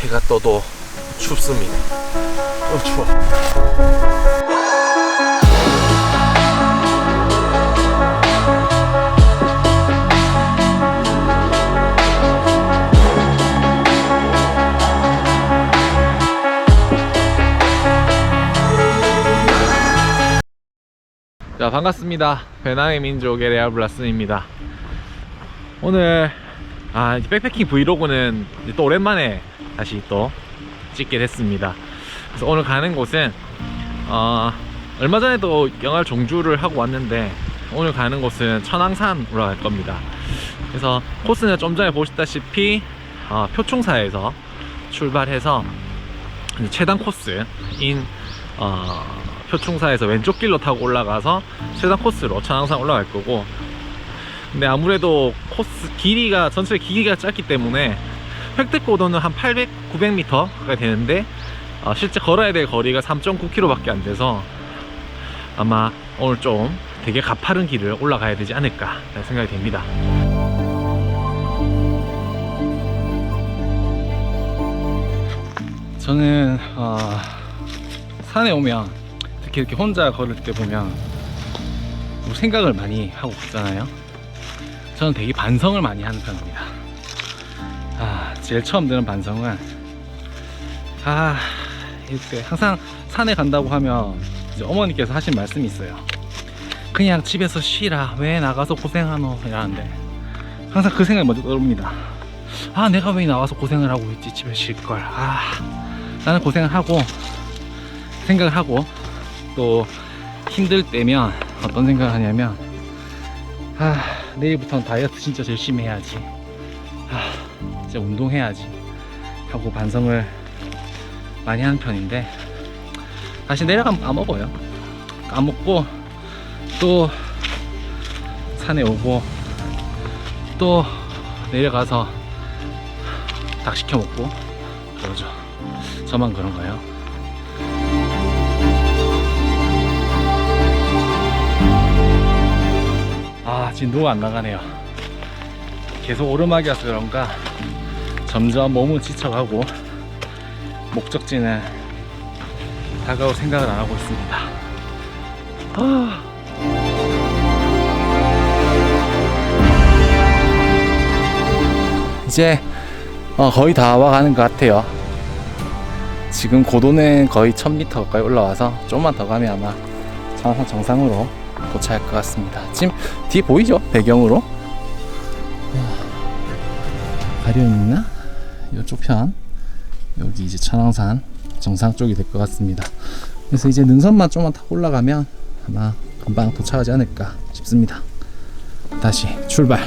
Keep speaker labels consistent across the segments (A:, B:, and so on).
A: 해가 떠도 춥습니다. 추워. 자, 반갑습니다. 배낭의 민족의 레알블라슨입니다. 오늘 백패킹 브이로그는 또 오랜만에 다시 또 찍게 됐습니다. 그래서 오늘 가는 곳은 얼마 전에도 영월 종주를 하고 왔는데, 오늘 가는 곳은 천왕산 올라갈 겁니다. 그래서 코스는 좀 전에 보셨다시피 표충사에서 출발해서 최단 코스인 표충사에서 왼쪽 길로 타고 올라가서 최단 코스로 천왕산 올라갈 거고, 근데 아무래도 코스 길이가 전체 길이가 짧기 때문에 획득고도는 한 800, 900m가 되는데 실제 걸어야 될 거리가 3.9km 밖에 안 돼서 아마 오늘 좀 되게 가파른 길을 올라가야 되지 않을까 생각이 됩니다.
B: 저는 산에 오면 특히 이렇게 혼자 걸을 때 보면 생각을 많이 하고 걷잖아요. 저는 되게 반성을 많이 하는 편입니다. 제일 처음 드는 반성은 이렇게 항상 산에 간다고 하면 이제 어머니께서 하신 말씀이 있어요. 그냥 집에서 쉬라, 왜 나가서 고생하노 이러는데, 항상 그 생각이 먼저 떠오릅니다. 내가 왜 나와서 고생을 하고 있지, 집에 쉴걸. 나는 고생을 하고 생각을 하고, 또 힘들 때면 어떤 생각을 하냐면 내일부터는 다이어트 진짜 열심히 해야지, 진짜 운동해야지 하고 반성을 많이 하는 편인데, 다시 내려가면 까먹어요. 까먹고 또 산에 오고 또 내려가서 닭 시켜 먹고 그러죠. 저만 그런가요? 진도가 안 나가네요. 계속 오르막이라서 그런가 점점 몸은 지쳐가고 목적지는 다가올 생각을 안 하고 있습니다. 이제 거의 다 와가는 것 같아요. 지금 고도는 거의 1000m 가까이 올라와서 조금만 더 가면 아마 천왕산 정상으로 도착할 것 같습니다. 지금 뒤에 보이죠? 배경으로 가려있나? 이쪽 편, 여기 이제 천왕산 정상 쪽이 될 것 같습니다. 그래서 이제 능선만 조금만 타고 올라가면 아마 금방 도착하지 않을까 싶습니다. 다시 출발.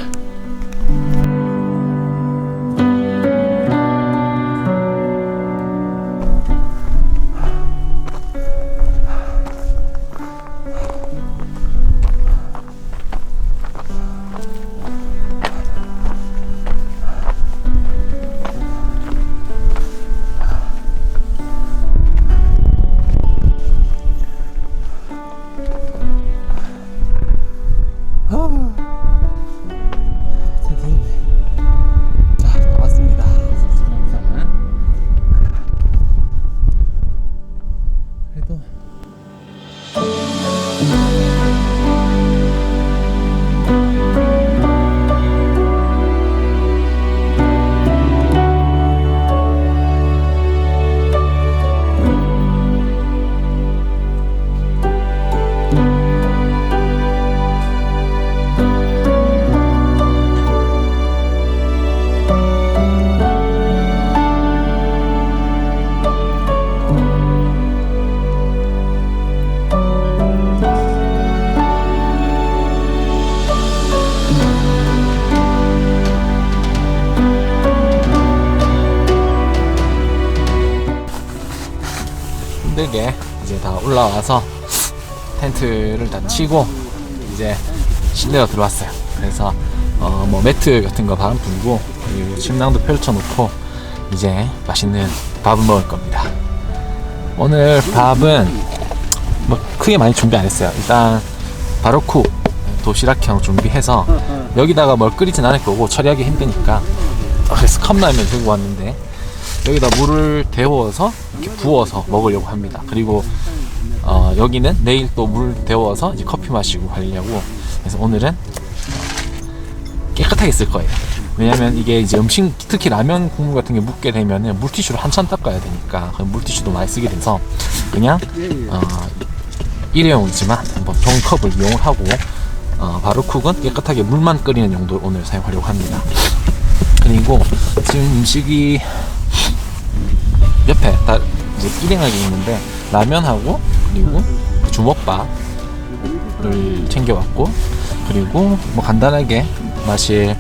A: 힘들게 이제 다 올라와서 텐트를 다 치고 이제 실내로 들어왔어요. 그래서 뭐 매트 같은 거 바람 불고 그리고 침낭도 펼쳐놓고 이제 맛있는 밥을 먹을 겁니다. 오늘 밥은 뭐 크게 많이 준비 안 했어요. 일단 바로쿡 도시락형 준비해서 여기다가 뭘 끓이진 않을 거고 처리하기 힘드니까, 그래서 컵라면 들고 왔는데 여기다 물을 데워서 이렇게 부어서 먹으려고 합니다. 그리고 여기는 내일 또 물 데워서 이제 커피 마시고 가려고. 그래서 오늘은 깨끗하게 쓸 거예요. 왜냐면 이게 이제 음식, 특히 라면 국물 같은 게 묻게 되면은 물티슈로 한참 닦아야 되니까 물티슈도 많이 쓰게 돼서 그냥 일회용이지만 한번 종이컵을 이용을 하고 바르쿡은 깨끗하게 물만 끓이는 용도로 오늘 사용하려고 합니다. 그리고 지금 음식이 옆에 다 이제 일행하게 있는데 라면하고 그리고 주먹밥을 챙겨왔고, 그리고 뭐 간단하게 마실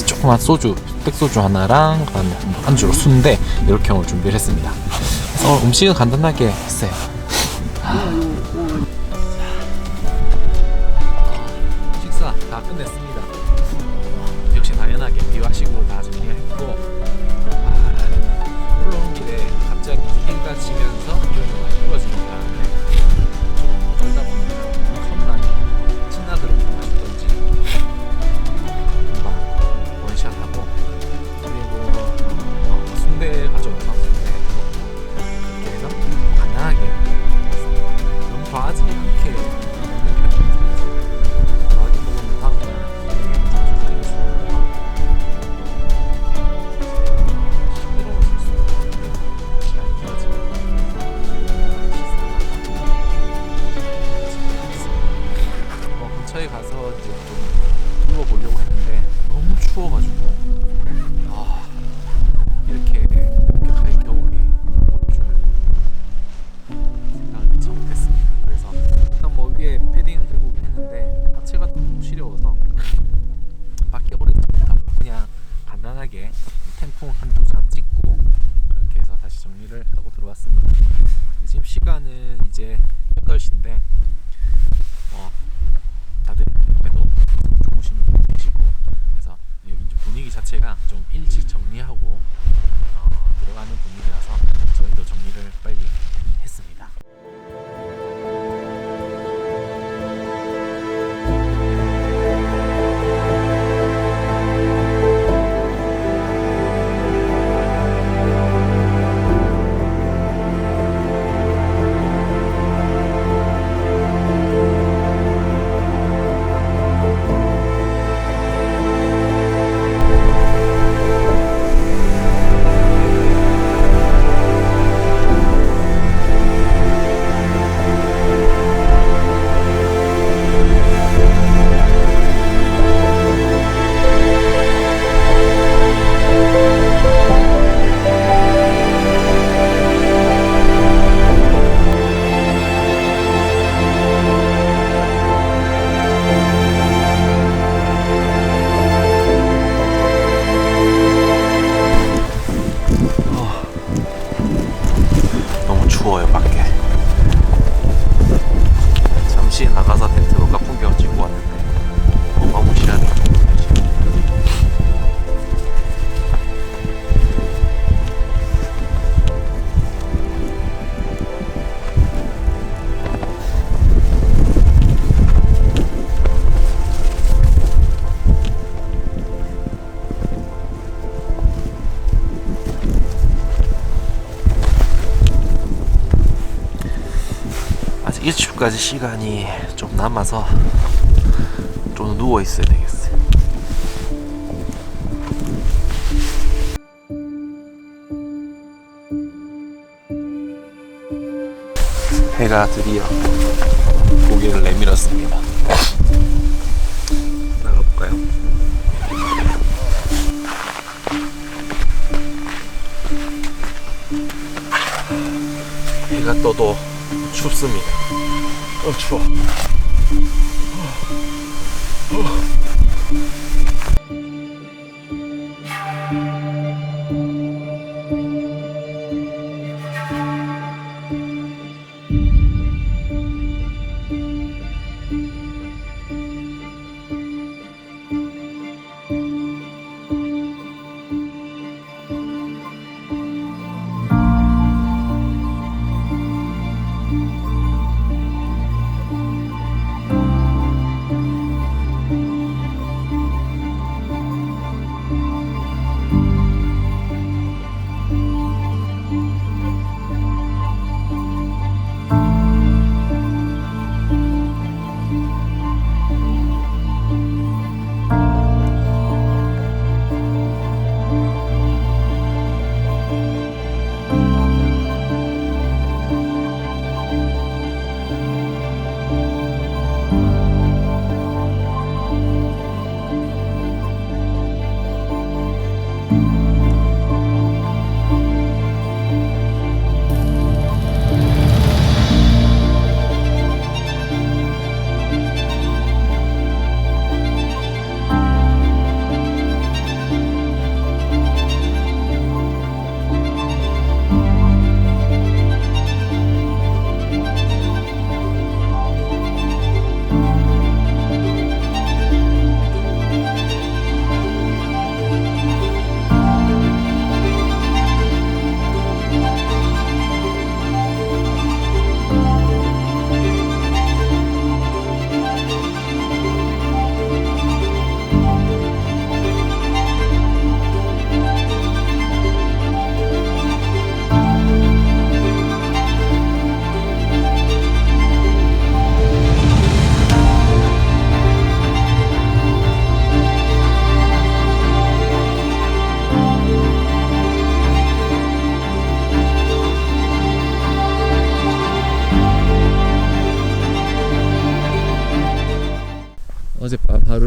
A: 조그만 소주, 백소주 하나랑 그다음에 안주로 순대 이렇게 오늘 준비를 했습니다. 그래서 음식은 간단하게 했어요. 식사 다 끝냈습니다. 역시 당연하게 비화식으로 다 정리를 했고, 올라온 길에 갑자기 해가 지면서 기온이 많이 떨어지는 바람에 좀 떨다 보니까 컵라면 신나들어도 맛있던지 금방 원샷하고, 그리고 순대 가져와서 순대 먹고 이렇게 해서 간단하게 먹었습니다. 너무 과하지 않게 먹는 편입니다. 과하게 먹으면 다음날 되게 조절이 좋고 힘들어질 수 있는데 시간이 길어지면 근처에 가서 이제 좀 누워보려고 했는데 너무 추워가지고 이렇게 급격하게 겨울이 올 줄 생각을 미처 못했습니다. 그래서 일단 뭐 위에 패딩을 들고 오긴 했는데 하체가 좀 시려워서 밖에 오래 있지 못하고 그냥 간단하게 텐풍 한두 장 찍고 그렇게 해서 다시 정리를 하고 들어왔습니다. 지금 시간은 이제 8시인데 다들 그래도 주무시는 분 계시고, 그래서 여기 이제 분위기 자체가 좀 일찍 정리하고 들어가는 분위기라서 저희도 정리를 빨리 했습니다. 너무 추워요 밖에. 잠시 나가서 텐트로 풍경 찍고 왔는데 어마무시하게 좋은 날씨예요. 아직 일출까지 시간이 좀 남아서 좀 누워 있어야 되겠어요. 해가 드디어 고개를 내밀었습니다. 나가볼까요? 해가 떠도 춥습니다. 추워.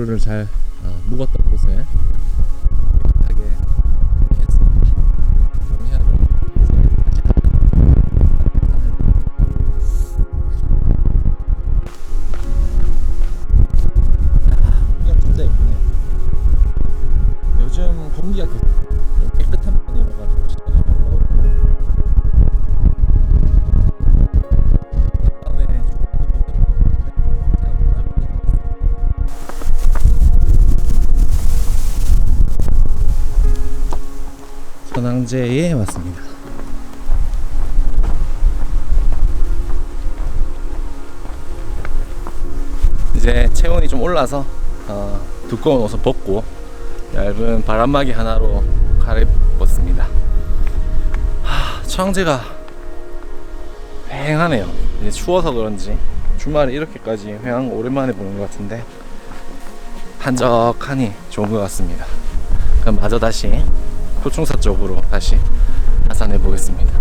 A: 고도를 잘 묵었던 곳을 깨끗하게 했습니다. 정리하고 이제 다시 풍경 진짜 예쁘네요. 요즘 공기가 좀 깨끗한 편이라가지고 시간이 잘 나오고 밤에 천왕제에 왔습니다. 이제 체온이 좀 올라서 두꺼운 옷을 벗고 얇은 바람막이 하나로 갈아입었습니다. 천왕제가 휑하네요. 이제 추워서 그런지 주말에 이렇게까지 휑한 거 오랜만에 보는 것 같은데 한적하니 좋은 것 같습니다. 그럼 마저 다시 표충사 쪽으로 다시 하산해 보겠습니다.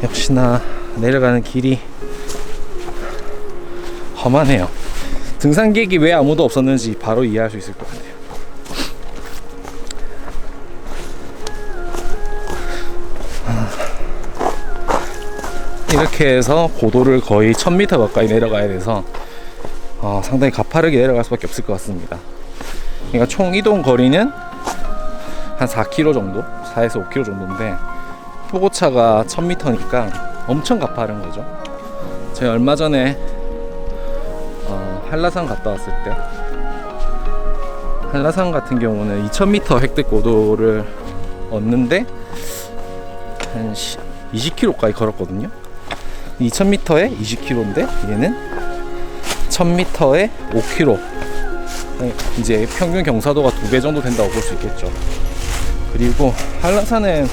A: 역시나 내려가는 길이 험하네요. 등산객이 왜 아무도 없었는지 바로 이해할 수 있을 것 같아요. 이렇게 해서 고도를 거의 1000m 가까이 내려가야 돼서 상당히 가파르게 내려갈 수밖에 없을 것 같습니다. 그러니까 총 이동 거리는 한 4km 정도? 4에서 5km 정도인데 표고차가 1000m니까 엄청 가파른 거죠. 제가 얼마 전에 한라산 갔다 왔을 때 한라산 같은 경우는 2000m 획득 고도를 얻는데 한 20km까지 걸었거든요. 2000m에 20km인데 얘는 1000m에 5km, 이제 평균 경사도가 2배 정도 된다고 볼 수 있겠죠. 그리고 한라산은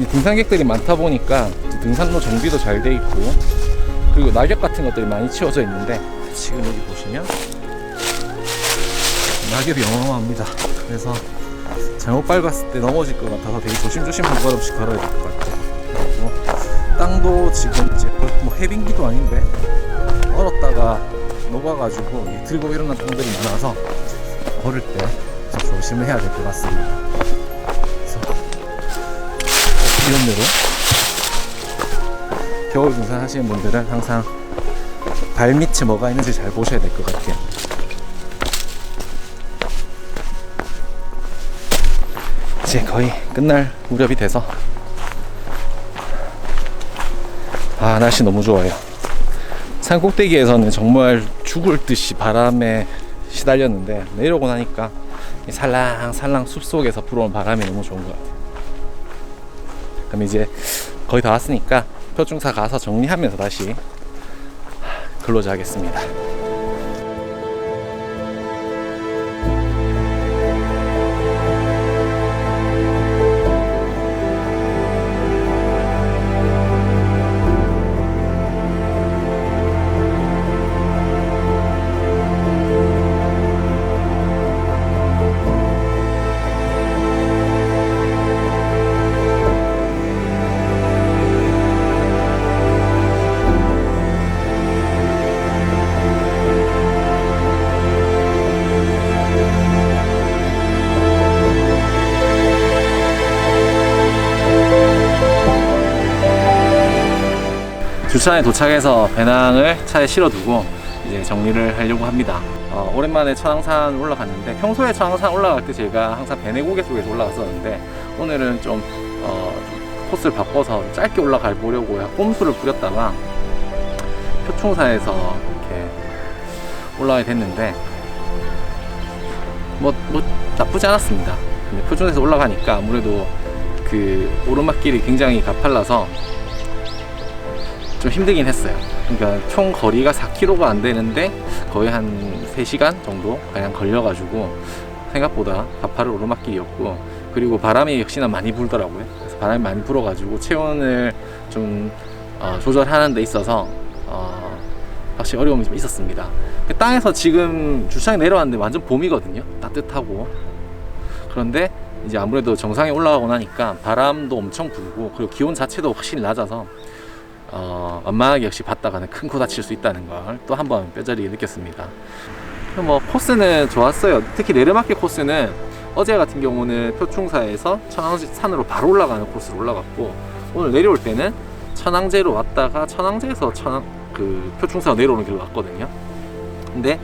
A: 등산객들이 많다 보니까 등산로 정비도 잘 돼 있고 그리고 낙엽 같은 것들이 많이 치워져 있는데 지금 여기 보시면 낙엽이 어마어마합니다. 그래서 잘못 밟았을 때 넘어질 것 같아서 되게 조심조심 한 걸음씩 걸어야 될 것 같아요. 그리고 땅도 지금 이제 뭐 해빙기도 아닌데 얼었다가 녹아가지고 들고 일어난 땅들이 많아서 걸을 때 조심을 해야 될 것 같습니다. 그래서 이런 대로 겨울 등산 하시는 분들은 항상 발밑에 뭐가 있는지 잘 보셔야 될 것 같아요. 이제 거의 끝날 무렵이 돼서 날씨 너무 좋아요. 산 꼭대기에서는 정말 죽을 듯이 바람에 시달렸는데 내려오고 나니까 살랑살랑 숲속에서 불어오는 바람이 너무 좋은 것 같아요. 그럼 이제 거의 다 왔으니까 표충사 가서 정리하면서 다시 근로자 하겠습니다. 주차장에 도착해서 배낭을 차에 실어두고 이제 정리를 하려고 합니다. 오랜만에 천왕산 올라갔는데 평소에 천왕산 올라갈 때 제가 항상 배내고개 쪽에서 올라갔었는데 오늘은 좀 코스를 바꿔서 짧게 올라가 보려고 꼼수를 부렸다가 표충사에서 이렇게 올라가게 됐는데 뭐 나쁘지 않았습니다. 근데 표충사에서 올라가니까 아무래도 그 오르막길이 굉장히 가팔라서 좀 힘들긴 했어요. 그러니까 총 거리가 4km가 안 되는데 거의 한 3시간 정도 그냥 걸려가지고 생각보다 가파른 오르막길이었고 그리고 바람이 역시나 많이 불더라고요. 그래서 바람이 많이 불어가지고 체온을 좀 조절하는 데 있어서 확실히 어려움이 좀 있었습니다. 땅에서 지금 주차장에 내려왔는데 완전 봄이거든요. 따뜻하고. 그런데 이제 아무래도 정상에 올라가고 나니까 바람도 엄청 불고 그리고 기온 자체도 확실히 낮아서 완만하게 역시 받다가는 큰 코 다칠 수 있다는 걸 또 한 번 뼈저리게 느꼈습니다. 뭐 코스는 좋았어요. 특히 내리막길 코스는 어제 같은 경우는 표충사에서 천왕산으로 바로 올라가는 코스로 올라갔고, 오늘 내려올 때는 천왕제로 왔다가 천왕제에서 표충사로 내려오는 길로 왔거든요. 근데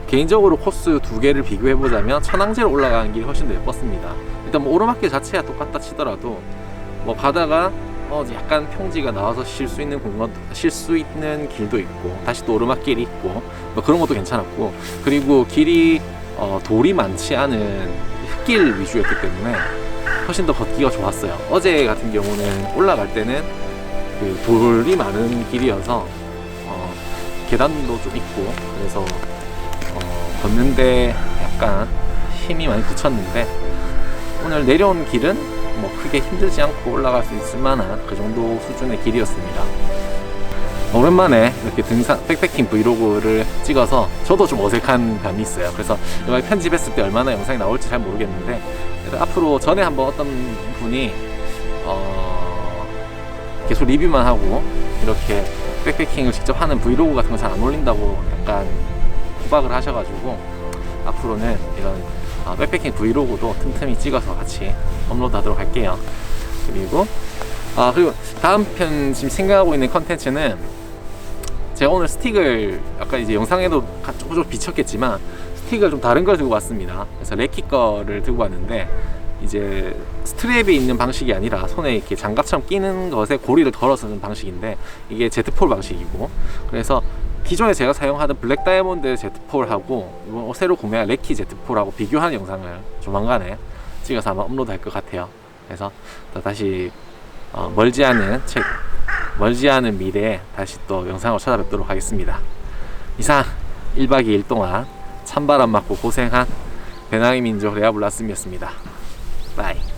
A: 개인적으로 코스 두 개를 비교해 보자면 천왕제로 올라가는 길이 훨씬 더 예뻤습니다. 일단 뭐 오르막길 자체가 똑같다 치더라도 뭐 가다가 약간 평지가 나와서 쉴 수 있는 길도 있고 다시 또 오르막길이 있고 뭐 그런 것도 괜찮았고, 그리고 길이 돌이 많지 않은 흙길 위주였기 때문에 훨씬 더 걷기가 좋았어요. 어제 같은 경우는 올라갈 때는 그 돌이 많은 길이어서 계단도 좀 있고 그래서 걷는데 약간 힘이 많이 붙였는데, 오늘 내려온 길은 뭐 크게 힘들지 않고 올라갈 수 있을 만한 그 정도 수준의 길이었습니다. 오랜만에 이렇게 백패킹 브이로그를 찍어서 저도 좀 어색한 감이 있어요. 그래서 이걸 편집했을 때 얼마나 영상이 나올지 잘 모르겠는데, 그래서 앞으로 전에 한번 어떤 분이 계속 리뷰만 하고 이렇게 백패킹을 직접 하는 브이로그 같은 거 잘 안 올린다고 약간 구박을 하셔가지고, 앞으로는 이런 백패킹 브이로그도 틈틈이 찍어서 같이 업로드하도록 할게요. 그리고 다음 편 지금 생각하고 있는 컨텐츠는, 제가 오늘 스틱을 아까 이제 영상에도 조금 비쳤겠지만 스틱을 좀 다른 걸 들고 왔습니다. 그래서 레키 거를 들고 왔는데, 이제 스트랩이 있는 방식이 아니라 손에 이렇게 장갑처럼 끼는 것에 고리를 걸어서 하는 방식인데, 이게 제트폴 방식이고, 그래서 기존에 제가 사용하던 블랙 다이아몬드 제트폴하고 이번 새로 구매한 레키 제트폴하고 비교하는 영상을 조만간에 찍어서 아마 업로드 할 것 같아요. 그래서 또 다시 멀지 않은 미래에 다시 또 영상을 찾아뵙도록 하겠습니다. 이상 1박 2일 동안 찬바람 맞고 고생한 배낭의 민족 레아블라스미였습니다. 바이.